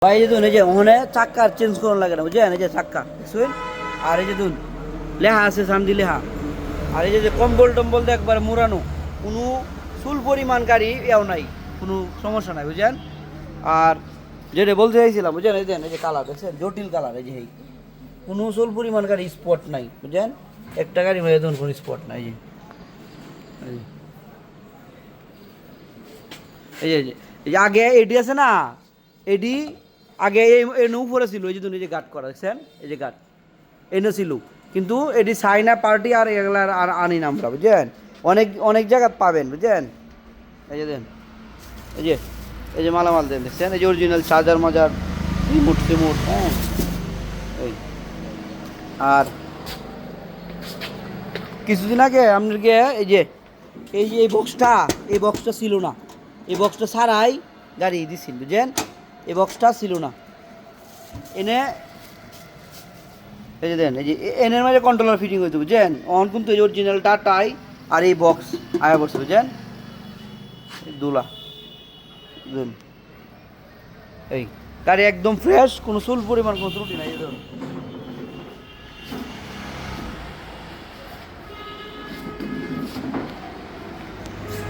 ভাই এই যে ওখানে চাক্কা চেঞ্জ করানো লাগে না বুঝছেন, এই যে চাক্কা দেখছেন। আর এই যে লেহা আছে সামদি লেহা। আর এই যে কম্বল টম্বল তো একবার মুড়ানো, কোনো চুল পরিমাণ গাড়ি এও নাই, কোনো সমস্যা নাই বুঝছেন। আর যেটা বলতে চাইছিলাম বুঝছেন, এই যে কালার দেখছেন জটিল কালার, এই যে কোনো চুল পরিমাণ গাড়ি স্পট নাই বুঝছেন। একটা গাড়ি মধ্যে দেখুন কোনো স্পট নাই। এই যে আগে এডি আছে না, এডি আগে এনে উপরে ছিল, এই যে গার্ড করা দেখছেন, এই যে গার্ড এনে ছিল, কিন্তু এটি চাইনা পার্টি আর এগুলা আর আনি না আমরা বুঝছেন। অনেক অনেক জায়গা পাবেন বুঝছেন। এই যে দেন, এই যে মালামাল দেন দেখছেন, এই যে অরিজিনাল চার্জার মাজার রিমোট টিমোট, হ্যাঁ। এই আর কিছুদিন আগে আপনাকে এই বক্সটা ছিল না, এই বক্সটা ছাড়াই গাড়ি দিচ্ছিল বুঝছেন। এই বক্সটা ছিল না এনে, এই যে দেন, এই যে এনের মাঝে কন্ট্রোলার ফিটিং হইতে বুঝছেন। অন কিন্তু এই অরিজিনাল টাটাই আর এই বক্স আয়া পড়ছে বুঝছেন। দুলা এই গাড়ি একদম ফ্রেশ, কোনো চুল পরিমাণ কোনো ত্রুটি নাই।